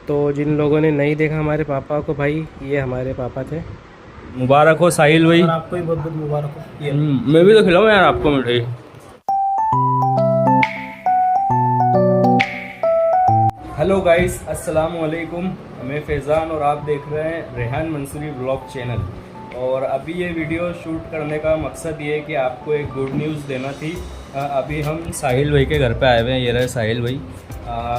तो जिन लोगों ने नहीं देखा हमारे पापा को, भाई ये हमारे पापा थे। मुबारक हो साहिल भाई। आपको भी बहुत बहुत मुबारक हो। मैं भी तो खिलाऊं यार आपको मिठाई। हेलो गाइस, अस्सलाम वालेकुम। मैं फैज़ान और आप देख रहे हैं रेहान मंसूरी ब्लॉग चैनल। और अभी ये वीडियो शूट करने का मकसद ये है कि आपको एक गुड न्यूज़ देना थी। अभी हम साहिल भाई के घर पे आए हुए हैं। ये रहे साहिल भाई।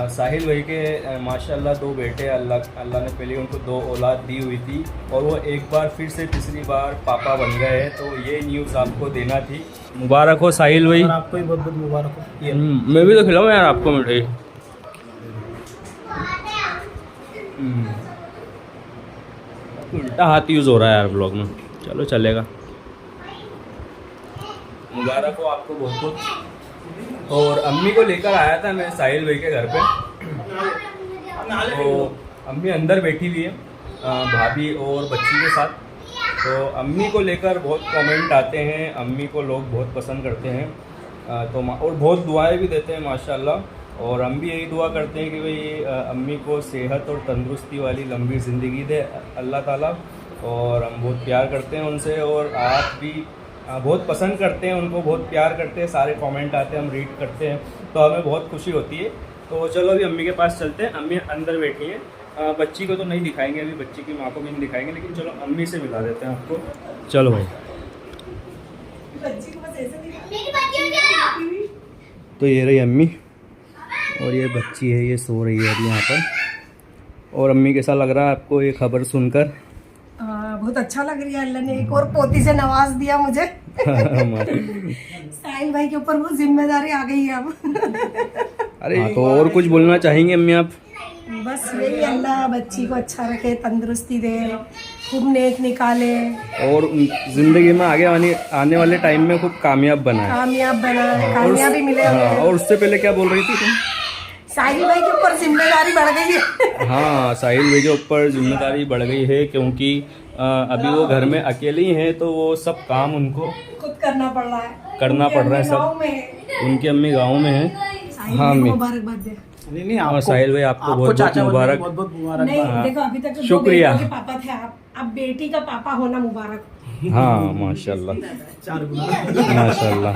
साहिल भाई के माशाल्लाह 2 बेटे, अल्लाह ने पहले उनको 2 औलाद दी हुई थी और वो एक बार फिर से तीसरी बार पापा बन गए हैं। तो ये न्यूज़ आपको देना थी। मुबारक हो साहिल भाई। आपको भी बहुत बहुत मुबारक हो। मैं भी तो खिलाऊं यार आपको मिठाई। उल्टा हाथ यूज़ हो रहा है यार ब्लॉग में, चलो चलेगा। मुबारक हो आपको बहुत बहुत। और अम्मी को लेकर आया था मैं साहिल भाई के घर पे। तो अम्मी अंदर बैठी हुई है भाभी और बच्ची के साथ। तो अम्मी को लेकर बहुत कमेंट आते हैं, अम्मी को लोग बहुत पसंद करते हैं। तो और बहुत दुआएं भी देते हैं माशाल्लाह। और हम भी यही दुआ करते हैं कि भाई अम्मी को सेहत और तंदुरुस्ती वाली लंबी ज़िंदगी दे अल्लाह ताला। और हम बहुत प्यार करते हैं उनसे और आप भी बहुत पसंद करते हैं उनको, बहुत प्यार करते हैं। सारे कमेंट आते हैं, हम रीड करते हैं, तो हमें बहुत खुशी होती है। तो चलो अभी अम्मी के पास चलते हैं। अम्मी अंदर बैठी है। बच्ची को तो नहीं दिखाएंगे अभी, बच्ची की माँ को भी नहीं दिखाएंगे, लेकिन चलो अम्मी से मिला देते हैं आपको। चलो भाई। तो ये रही अम्मी और ये बच्ची है, ये सो रही है अभी यहाँ पर। और अम्मी कैसा लग रहा है आपको ये खबर सुनकर? बहुत अच्छा लग रहा है। अल्लाह ने एक और पोती से नवाज दिया मुझे। साहिल भाई के ऊपर वो जिम्मेदारी आ गई है अब। अरे तो और कुछ बोलना चाहेंगे अम्मी आप? बस यही, अल्लाह बच्ची को अच्छा रखे, तंदुरुस्ती दे, खूब नेक निकाले और जिंदगी में आने वाले टाइम में खूब कामयाब बनाए। कामयाबी मिले। हाँ, और उससे पहले क्या बोल रही थी तुम? साहिल भाई के ऊपर जिम्मेदारी बढ़ गई है। हाँ, साहिल भाई के ऊपर जिम्मेदारी बढ़ गई है क्योंकि अभी वो घर में अकेले ही हैं, तो वो सब काम उनको खुद करना पड़ रहा है सब। उनकी अम्मी गाँव में है। हाँ अम्मी, मुबारकबाद दे। नहीं साहिल भाई आपको बहुत बहुत मुबारक। नहीं देखो, अभी तक तो शुक्रिया। दो बेटों के पापा थे आप, अब बेटी का पापा होना मुबारक। हाँ माशाल्लाह माशाल्लाह।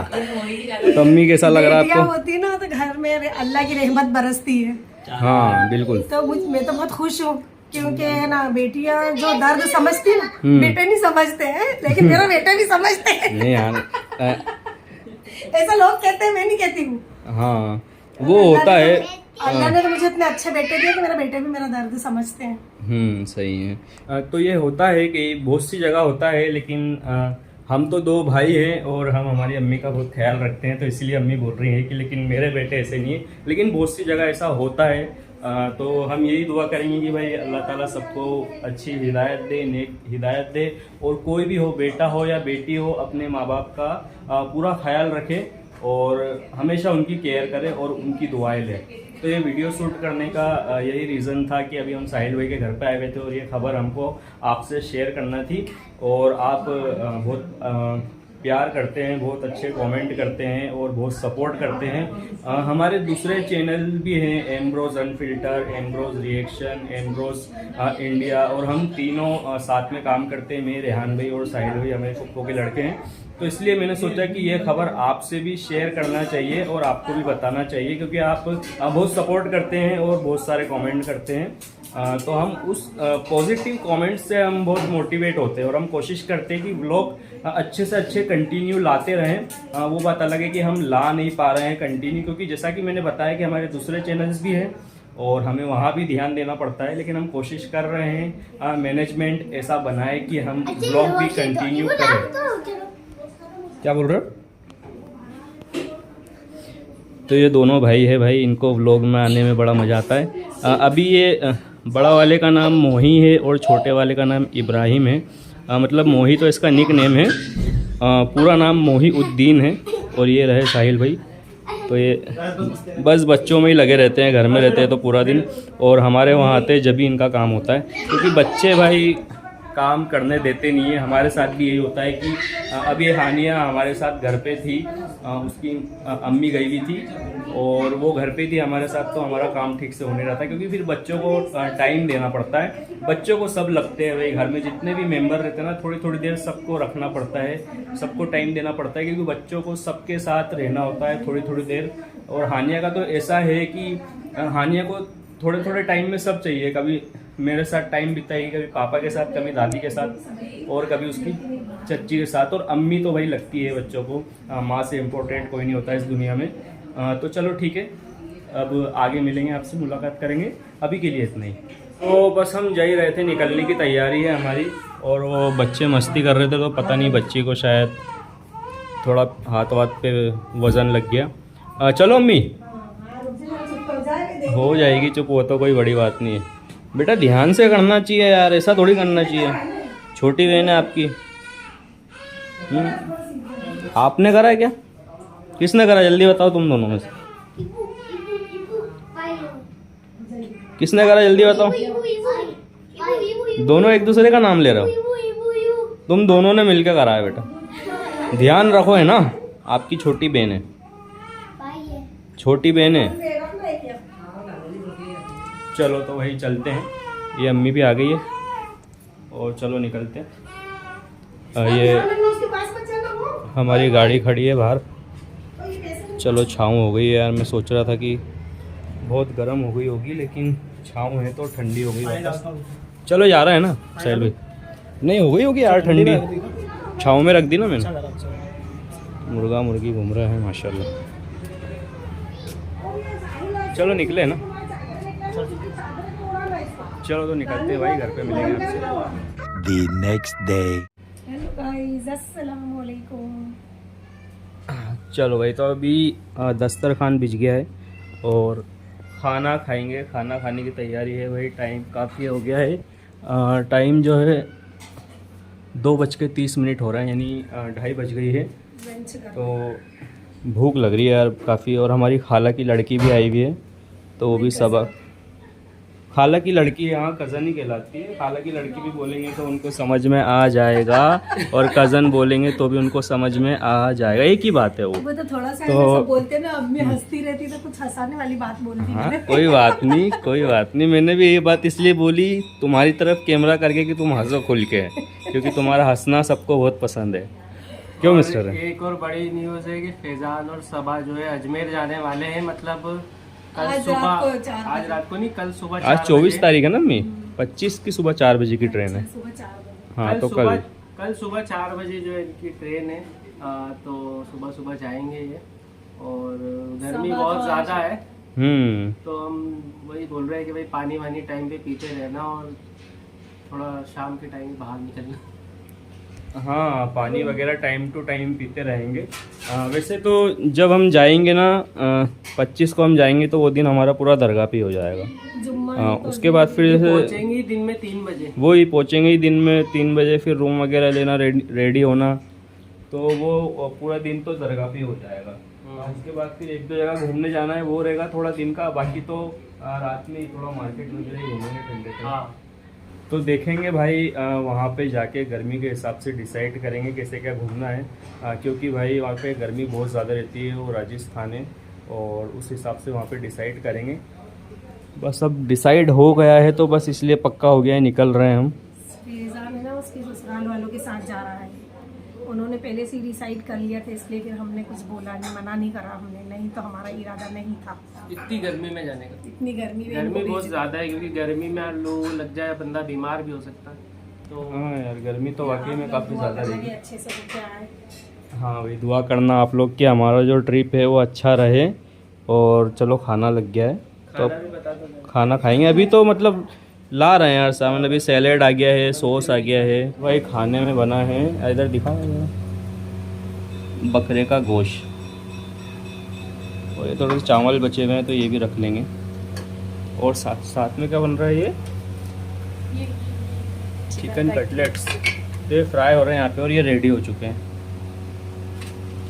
तो अम्मी कैसा लग रहा है आपको? होती ना तो घर में अल्लाह की रहमत बरसती है। हाँ बिल्कुल। तो मैं तो बहुत खुश हूँ क्योंकि है ना, बेटियां जो दर्द समझती ना, बेटे नहीं समझते हैं, लेकिन मेरा बेटा भी समझते हैं। नहीं यार, ऐसा लोग कहते हैं, मैं नहीं कहती हूँ। हाँ वो होता है। अल्लाह ने तो मुझे इतने अच्छे बेटे दिए कि मेरा बेटे भी मेरा दर्द समझते हैं। सही है। तो ये होता है कि बहुत सी जगह होता है, लेकिन हम तो 2 भाई हैं और हम हमारी अम्मी का बहुत ख्याल रखते हैं, तो इसलिए अम्मी बोल रही है कि लेकिन मेरे बेटे ऐसे नहीं है। लेकिन बहुत सी जगह ऐसा होता है। तो हम यही दुआ करेंगे कि भाई अल्लाह ताला सबको अच्छी हिदायत दे, नेक हिदायत दे। और कोई भी हो, बेटा हो या बेटी हो, अपने माँ बाप का पूरा ख्याल रखे और हमेशा उनकी केयर करे और उनकी दुआएं ले। तो ये वीडियो शूट करने का यही रीज़न था कि अभी हम साहिल भाई के घर पे आए हुए थे और ये खबर हमको आपसे शेयर करना थी। और आप बहुत प्यार करते हैं, बहुत अच्छे कमेंट करते हैं और बहुत सपोर्ट करते हैं। हमारे दूसरे चैनल भी हैं, Ambrose unfilter, Ambrose reaction, Ambrose India, और हम तीनों साथ में काम करते हैं। मैं, रेहान भाई और साहिल भाई हमारे फुप्पो के लड़के हैं। तो इसलिए मैंने सोचा कि ये खबर आपसे भी शेयर करना चाहिए और आपको भी बताना चाहिए, क्योंकि आप बहुत सपोर्ट करते हैं और बहुत सारे कमेंट करते हैं। तो हम उस पॉजिटिव कमेंट्स से हम बहुत मोटिवेट होते हैं और हम कोशिश करते हैं कि व्लॉग अच्छे से अच्छे कंटिन्यू लाते रहें। वो बात अलग है कि हम ला नहीं पा रहे हैं कंटिन्यू, क्योंकि जैसा कि मैंने बताया कि हमारे दूसरे चैनल्स भी हैं और हमें वहाँ भी ध्यान देना पड़ता है। लेकिन हम कोशिश कर रहे हैं मैनेजमेंट ऐसा बनाए कि हम व्लॉग भी कंटिन्यू करें। क्या बोल रहे हो? तो ये दोनों भाई है भाई, इनको व्लॉग में आने में बड़ा मज़ा आता है। अभी ये बड़ा वाले का नाम मोही है और छोटे वाले का नाम इब्राहिम है। मतलब मोही तो इसका निक नेम है, पूरा नाम मोही उद्दीन है। और ये रहे साहिल भाई। तो ये बस बच्चों में ही लगे रहते हैं, घर में रहते हैं तो पूरा दिन, और हमारे वहाँ आते जब भी इनका काम होता है, क्योंकि बच्चे भाई काम करने देते नहीं है। हमारे साथ भी यही होता है कि अभी हानिया हमारे साथ घर पे थी, उसकी अम्मी गई हुई थी और वो घर पे थी हमारे साथ, तो हमारा काम ठीक से हो नहीं रहा था क्योंकि फिर बच्चों को टाइम देना पड़ता है। बच्चों को सब लगते हैं भाई, घर में जितने भी मेंबर रहते हैं ना, थोड़ी थोड़ी देर सबको रखना पड़ता है, सबको टाइम देना पड़ता है क्योंकि बच्चों को सबके साथ रहना होता है थोड़ी थोड़ी देर। और हानिया का तो ऐसा है कि हानिया को थोड़े थोड़े टाइम में सब चाहिए, कभी मेरे साथ टाइम बिताएगी, कभी पापा के साथ, कभी दादी के साथ और कभी उसकी चच्ची के साथ। और अम्मी तो भाई लगती है बच्चों को, माँ से इम्पोर्टेंट कोई नहीं होता इस दुनिया में। तो चलो ठीक है, अब आगे मिलेंगे, आपसे मुलाकात करेंगे, अभी के लिए इतना ही। तो बस हम जा ही रहे थे, निकलने की तैयारी है हमारी। और वो बच्चे मस्ती कर रहे थे तो पता नहीं बच्ची को शायद थोड़ा हाथ वाथ पे वज़न लग गया। चलो अम्मी, हो जाएगी चुप, वो तो कोई बड़ी बात नहीं है। बेटा ध्यान से करना चाहिए यार, ऐसा थोड़ी करना चाहिए, छोटी बहन है आपकी। आपने करा है क्या? किसने करा जल्दी बताओ तुम दोनों में से, किसने करा जल्दी बताओ। दोनों एक दूसरे का नाम ले रहे हो, तुम दोनों ने मिलकर करा है बेटा, ध्यान रखो, है ना, आपकी छोटी बहन है, छोटी बहन है। चलो तो वही चलते हैं, ये अम्मी भी आ गई है और चलो निकलते हैं। ये हमारी गाड़ी खड़ी है बाहर। चलो छाँव हो गई है यार, मैं सोच रहा था कि बहुत गर्म हो गई होगी लेकिन छाँव है तो ठंडी हो गई वापस। चलो जा रहा है ना साहिल भाई? नहीं हो गई होगी यार ठंडी, छाँव में रख दी ना मैंने। मुर्गा मुर्गी घूम रहा है माशाल्लाह। चलो निकले ना, चलो तो निकलते हैं भाई, घर पे मिलेंगे आपसे। The next day. Hello guys, अस्सलाम वालेकुम। चलो भाई, तो अभी दस्तरखान बिछ गया है और खाना खाएंगे, खाना खाने की तैयारी है भाई। टाइम काफ़ी हो गया है, टाइम जो है 2:30 हो रहा है, यानी 2:30 बज गई है। तो भूख लग रही है यार काफ़ी। और हमारी खाला की लड़की भी आई हुई है, तो वो भी सबक, खाला की लड़की यहाँ कज़न ही कहलाती है। खाला की लड़की भी बोलेंगे तो उनको समझ में आ जाएगा और कज़न बोलेंगे तो भी उनको समझ में आ जाएगा, एक ही बात है वो। तो थोड़ा सा तो बोलते ना, अब मैं हंसती रहती तो कुछ हंसाने वाली बात बोल दी। हाँ कोई बात नहीं, कोई बात नहीं। मैंने भी ये बात इसलिए बोली तुम्हारी तरफ कैमरा करके कि तुम हंसो खुल के, क्योंकि तुम्हारा हंसना सबको बहुत पसंद है। क्यों मिस्टर है? एक और बड़ी न्यूज़ है कि फैजान और सबा जो है अजमेर जाने वाले हैं, मतलब कल सुबह, आज रात को नहीं, कल सुबह। आज 24 तारीख है ना मम्मी, 25 की सुबह 4 बजे की ट्रेन है। सुबह 4 बजे। हाँ तो कल सुबह 4 बजे जो है इनकी ट्रेन है। तो सुबह सुबह जाएंगे ये, और गर्मी बहुत ज़्यादा है। तो हम वही बोल रहे हैं कि भाई पानी वानी टाइम पे पीते रहना और थोड़ा शाम के टाइम बाहर निकलना। हाँ पानी वगैरह टाइम टू टाइम पीते रहेंगे। वैसे तो जब हम जाएंगे ना 25 को हम जाएंगे तो वो दिन हमारा पूरा दरगाह पे हो जाएगा। उसके बाद फिर पहुँचेंगे ही दिन में 3 बजे, वो ही पहुँचेंगे ही दिन में 3 बजे, फिर रूम वगैरह लेना, रेडी होना, तो वो पूरा दिन तो दरगाह पे हो जाएगा। उसके बाद फिर 1-2 जगह घूमने जाना है, वो रहेगा थोड़ा दिन का। बाकी तो रात में थोड़ा मार्केट वगैरह घूमेंगे ठंडे से। हाँ तो देखेंगे भाई, वहाँ पे जाके गर्मी के हिसाब से डिसाइड करेंगे कैसे क्या घूमना है, क्योंकि भाई वहाँ पे गर्मी बहुत ज़्यादा रहती है, वो राजस्थान है, और उस हिसाब से वहाँ पे डिसाइड करेंगे। बस अब डिसाइड हो गया है तो बस इसलिए पक्का हो गया है, निकल रहे हैं हम। फैजान है ना, उसके ससुराल वालों के साथ जा रहा है, उन्होंने पहले से ही डिसाइड कर लिया था, इसलिए फिर हमने कुछ बोला नहीं, मना नहीं करा हमने, नहीं तो हमारा इरादा नहीं था इतनी गर्मी में जाने का। इतनी गर्मी में गर्मी बहुत ज़्यादा है, क्योंकि गर्मी में लू लग जाए, बंदा बीमार भी हो सकता है। तो हाँ यार गर्मी तो वाकई में काफ़ी ज़्यादा रहेगी। अच्छे से होके आए। हाँ भाई दुआ करना आप लोग कि हमारा जो ट्रिप है वो अच्छा रहे। और चलो खाना लग गया है तो खाना खाएंगे। अभी तो मतलब ला रहे हैं यार सामान, अभी सैलेड आ गया है, सॉस आ गया है भाई। खाने में बना है, इधर दिखा, बकरे का गोश्त, और ये थोड़े चावल बचे हुए हैं तो ये भी रख लेंगे। और साथ में क्या बन रहा है? ये चिकन कटलेट्स, तो ये फ्राई हो रहे हैं यहाँ पे और ये रेडी हो चुके हैं।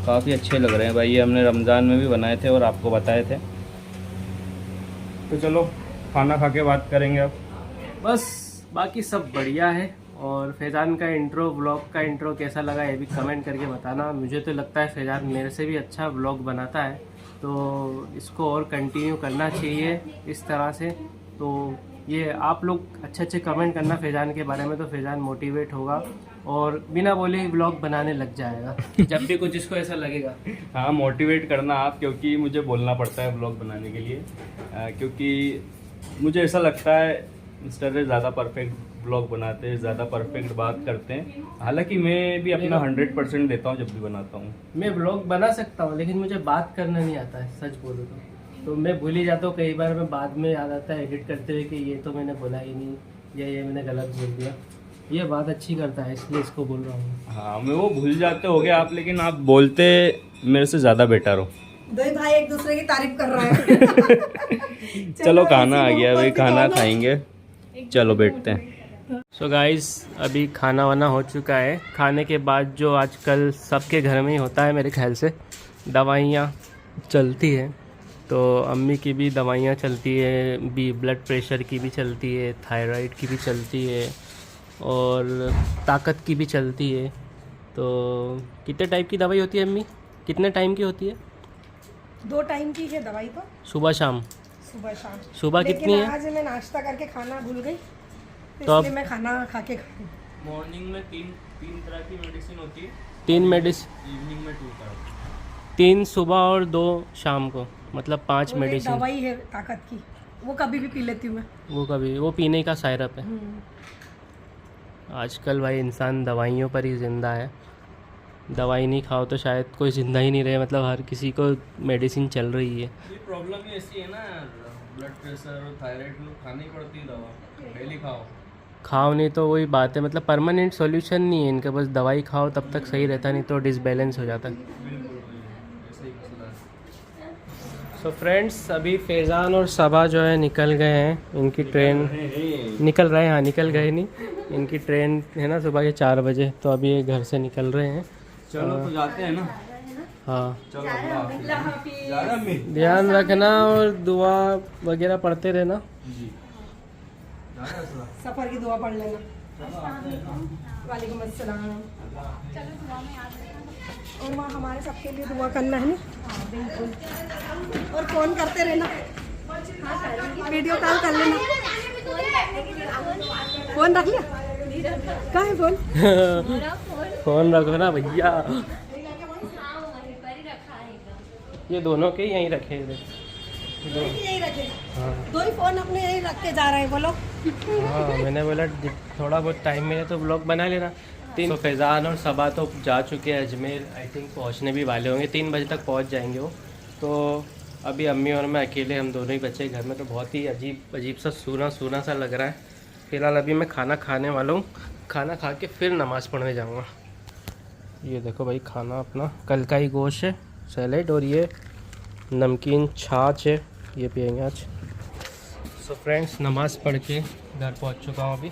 काफ़ी अच्छे लग रहे हैं भाई, ये हमने रमज़ान में भी बनाए थे और आपको बताए थे। तो चलो खाना खा के बात करेंगे अब। बस बाकी सब बढ़िया है। और फैज़ान का इंट्रो व्लॉग का इंट्रो कैसा लगा ये भी कमेंट करके बताना। मुझे तो लगता है फैज़ान मेरे से भी अच्छा व्लॉग बनाता है, तो इसको और कंटिन्यू करना चाहिए इस तरह से। तो ये आप लोग अच्छे कमेंट करना फैज़ान के बारे में, तो फैज़ान मोटिवेट होगा और बिना बोले ही व्लॉग बनाने लग जाएगा जब भी कुछ इसको ऐसा लगेगा। हाँ, मोटिवेट करना आप, क्योंकि मुझे बोलना पड़ता है व्लॉग बनाने के लिए, क्योंकि मुझे ऐसा लगता है मिस्टर रे ज़्यादा परफेक्ट व्लॉग बनाते हैं, ज़्यादा परफेक्ट बात करते हैं। हालांकि मैं भी अपना 100% देता हूँ जब भी बनाता हूँ। मैं व्लॉग बना सकता हूँ लेकिन मुझे बात करना नहीं आता है, सच बोलूँ तो मैं भूल ही जाता हूँ। कई बार मैं बाद में याद आता है एडिट करते हुए कि ये तो मैंने बोला ही नहीं, या ये मैंने गलत बोल दिया। ये बात अच्छी करता है इसलिए इसको बोल रहा हूँ। हाँ, मैं वो भूल जाते हो गए आप, लेकिन आप बोलते मेरे से ज़्यादा बेटर हो। दो ही भाई एक दूसरे की तारीफ कर रहे हैं। चलो खाना आ गया भाई, खाना खाएंगे, चलो बैठते हैं। सो गाइस अभी खाना वाना हो चुका है। खाने के बाद जो आजकल सबके घर में ही होता है मेरे ख्याल से, दवाइयाँ चलती है। तो अम्मी की भी दवाइयाँ चलती है, भी ब्लड प्रेशर की भी चलती है, थायराइड की भी चलती है और ताकत की भी चलती है। तो कितने टाइप की दवाई होती है अम्मी, कितने टाइम की होती है? 2 टाइम की है दवाई, तो सुबह शाम। सुबह शाम। सुबह कितनी है? आज मैं नाश्ता करके खाना भूल गई, तो इसलिए मैं खाना खा के मॉर्निंग में तीन तरह की मेडिसिन होती है, 3 मेडिसिन, इवनिंग में 2 तरह। 3 सुबह और 2 शाम को, मतलब 5 मेडिसिन। दवाई है ताकत की, वो कभी भी पी लेती हूँ मैं। वो पीने का सायरप है। आजकल भाई इंसान दवाइयों पर ही ज़िंदा है। दवाई नहीं खाओ तो शायद कोई ज़िंदा ही नहीं रहे, मतलब हर किसी को मेडिसिन चल रही है। प्रॉब्लम ही ऐसी है ना, ब्लड प्रेशर और थायराइड में खानी पड़ती है दवा, डेली खाओ नहीं तो वही बात है, मतलब परमानेंट सॉल्यूशन नहीं है इनका, बस दवाई खाओ तब तक सही रहता, नहीं तो डिसबैलेंस हो जाता है। सो फ्रेंड्स अभी फैज़ान और सबा जो है निकल गए हैं, इनकी ट्रेन निकल रहे हैं, हाँ निकल गए नहीं, इनकी ट्रेन है ना सुबह के 4 बजे, तो अभी ये घर से निकल रहे हैं। चलो तो जाते हैं ना। हाँ चलो, ध्यान रखना और दुआ वगैरह पढ़ते रहना। सफर की दुआ पढ़ लेना। वालेकुम अस्सलाम। और वहाँ हमारे सबके लिए दुआ करना है ना। बिल्कुल। और फोन करते रहना, वीडियो कॉल कर लेना। फोन रख लिया? कहाँ है फोन? फोन रखो ना भैया, ये दोनों के यहीं रखे हैं। यही रखे। हाँ 2 ही फोन अपने यही रख के जा रहे हैं, बोलो। हाँ मैंने बोला थोड़ा बहुत टाइम मिले तो ब्लॉग बना लेना। तो फैज़ान और सबा तो जा चुके हैं अजमेर, आई थिंक पहुंचने भी वाले होंगे, 3 बजे तक पहुंच जाएंगे वो। तो अभी अम्मी और मैं अकेले, हम दोनों ही बच्चे घर में, तो बहुत ही अजीब सा सूना सा लग रहा है। फ़िलहाल अभी मैं खाना खाने वाला हूँ, खाना खा के फिर नमाज़ पढ़ने जाऊँगा। ये देखो भाई खाना अपना कल का ही गोश्त है, सैलेड और ये नमकीन छाछ है, ये पियेंगे आज। सो फ्रेंड्स नमाज़ पढ़ के घर पहुँच चुका हूँ अभी।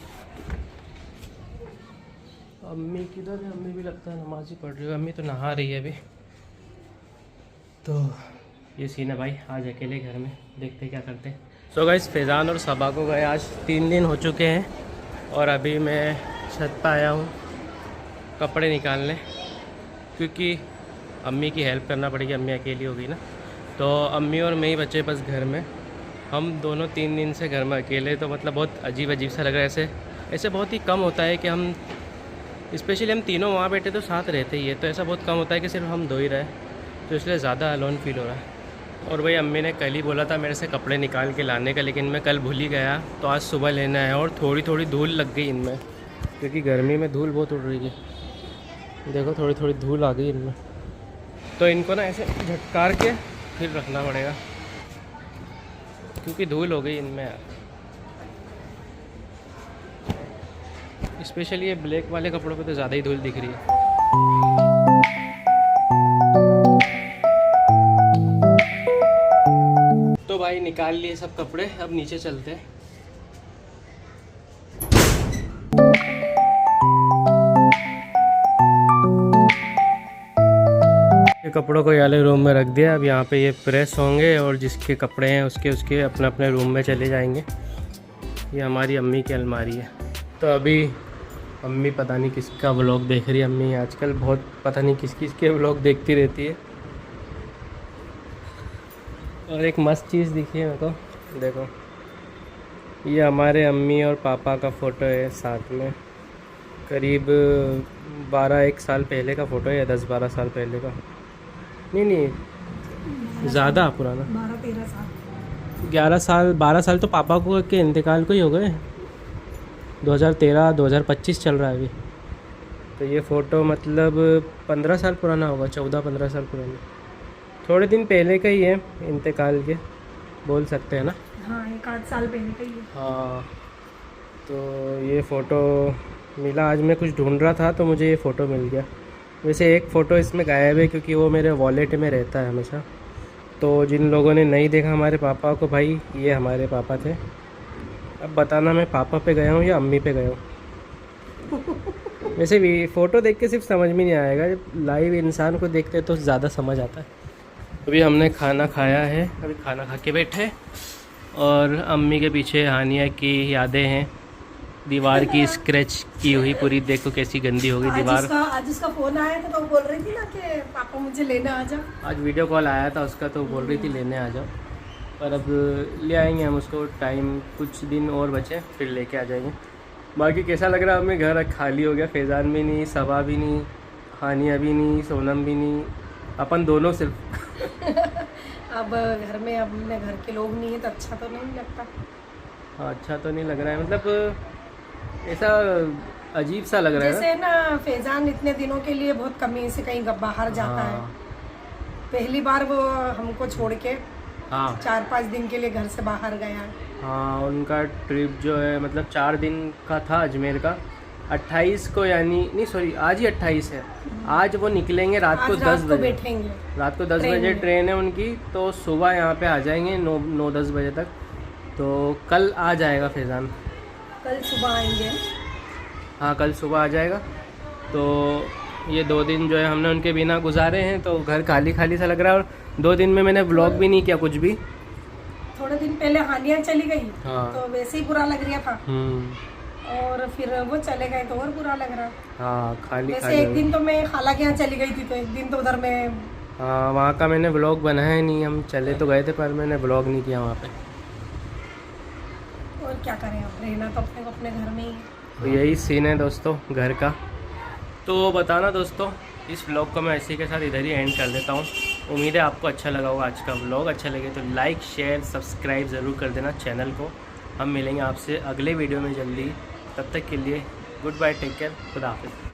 अम्मी किधर है? अम्मी भी लगता है नमाज़ ही पढ़ रही है। अम्मी तो नहा रही है अभी। तो ये सीन है भाई, आज अकेले घर में, देखते क्या करते हैं। सो गाइस फैज़ान और सबा को गए आज 3 दिन हो चुके हैं और अभी मैं छत पर आया हूँ कपड़े निकालने, क्योंकि अम्मी की हेल्प करना पड़ेगी, अम्मी अकेली होगी ना। तो अम्मी और मैं ही बच्चे बस घर में, हम दोनों 3 दिन से घर में अकेले। तो मतलब बहुत अजीब सा लग रहा है। ऐसे बहुत ही कम होता है कि हम, स्पेशली हम तीनों वहाँ बैठे तो साथ रहते ही है, तो ऐसा बहुत कम होता है कि सिर्फ हम 2 ही रहे, तो इसलिए ज़्यादा अलोन फील हो रहा है। और भाई अम्मी ने कल ही बोला था मेरे से कपड़े निकाल के लाने का, लेकिन मैं कल भूल ही गया, तो आज सुबह लेना है। और थोड़ी धूल लग गई इनमें, क्योंकि गर्मी में धूल बहुत उड़ रही है। देखो थोड़ी धूल आ गई इनमें, तो इनको ना ऐसे झटकार के फिर रखना पड़ेगा, क्योंकि धूल हो गई इनमें यार। स्पेशली ये ब्लैक वाले कपड़ों पे तो ज़्यादा ही धूल दिख रही है। तो भाई निकाल लिए सब कपड़े, अब नीचे चलते हैं। ये कपड़ों को वाले रूम में रख दिया, अब यहाँ पे ये प्रेस होंगे और जिसके कपड़े हैं उसके अपने अपने रूम में चले जाएंगे। ये हमारी अम्मी की अलमारी है। तो अभी अम्मी पता नहीं किसका व्लॉग देख रही है। अम्मी आजकल बहुत पता नहीं किस किसके व्लॉग देखती रहती है। और एक मस्त चीज़ दिखी है मेरे को, देखो ये हमारे अम्मी और पापा का फ़ोटो है साथ में। करीब 12-1 साल पहले का फ़ोटो है या 10-12 साल पहले का, नहीं ज़्यादा पुराना, 12-13 साल, 11 साल 12 साल तो पापा को के इंतकाल को ही हो गए। 2013-2025 चल रहा है अभी। तो ये फ़ोटो मतलब 15 साल पुराना होगा, 14-15 साल पुराना, थोड़े दिन पहले का ही है इंतकाल के, बोल सकते हैं ना। हाँ 1-8 साल पहले का ही है। हाँ, तो ये फ़ोटो मिला आज, मैं कुछ ढूंढ रहा था तो मुझे ये फ़ोटो मिल गया। वैसे एक फ़ोटो इसमें गायब है क्योंकि वो मेरे वॉलेट में रहता है हमेशा। तो जिन लोगों ने नहीं देखा हमारे पापा को, भाई ये हमारे पापा थे। अब बताना मैं पापा पे गया हूँ या अम्मी पे गया हूँ। वैसे भी फ़ोटो देख के सिर्फ समझ में नहीं आएगा, जब लाइव इंसान को देखते तो ज़्यादा समझ आता है। अभी हमने खाना खाया है, अभी खाना खा के बैठे, और अम्मी के पीछे हानिया की यादें हैं। दीवार की स्क्रैच की हुई पूरी, देखो कैसी गंदी हो गई दीवार। आज उसका फ़ोन आया था तो वो बोल रही थी ना कि पापा मुझे लेने आ जाओ। आज वीडियो कॉल आया था उसका, तो बोल रही थी लेने आ जाओ, पर अब ले आएंगे हम उसको। टाइम कुछ दिन और बचे, फिर लेके आ जाएंगे। बाकी कैसा लग रहा है हमें, घर खाली हो गया। फैज़ान भी नहीं, सबा भी नहीं, हानिया भी नहीं, सोनम भी नहीं, अपन दोनों सिर्फ। अब घर में अपने घर के लोग नहीं है तो अच्छा तो नहीं लगता। हाँ, अच्छा तो नहीं लग रहा है, मतलब ऐसा अजीब सा लग रहा है। जैसे ना फैज़ान इतने दिनों के लिए बहुत कमी से कहीं बाहर जाता है। पहली बार वो हमको छोड़ के हाँ 4-5 दिन के लिए घर से बाहर गया है। हाँ, उनका ट्रिप जो है मतलब 4 दिन का था अजमेर का। 28 को, यानी नहीं सॉरी, आज ही 28 है। आज वो निकलेंगे रात को 10 बजे, बैठेंगे। रात को 10 बजे ट्रेन है उनकी, तो सुबह यहाँ पे आ जाएंगे 9-10 बजे तक। तो कल आ जाएगा फैज़ान, कल सुबह आएंगे। हाँ कल सुबह आ जाएगा। तो ये 2 दिन जो है हमने उनके बिना गुजारे हैं, तो घर खाली खाली सा लग रहा है। और 2 दिन में मैंने व्लॉग भी नहीं किया कुछ भी। थोड़े दिन पहले हानिया चली गई, हाँ। तो वैसे ही बुरा लग रहा था, और फिर वो चले गए तो और बुरा लग रहा। हाँ खाली वैसे खाली। एक दिन तो मैं खाला के यहाँ चली गई थी, तो एक दिन तो उधर में। हाँ, वहाँ का मैंने व्लॉग बनाया नहीं, हम चले तो गए थे पर मैंने व्लॉग नहीं किया वहाँ पे। और क्या करें, अब रहना तो अपने को अपने घर में ही है। तो यही सीन है दोस्तों घर का। तो बताना दोस्तों, इस व्लॉग को मैं इसी के साथ इधर ही एंड कर देता हूँ। उम्मीद है आपको अच्छा लगा होगा आज का व्लॉग। अच्छा लगे तो लाइक शेयर सब्सक्राइब ज़रूर कर देना चैनल को। हम मिलेंगे आपसे अगले वीडियो में जल्दी, तब तक के लिए गुड बाय, टेक केयर, खुदा हाफिज़।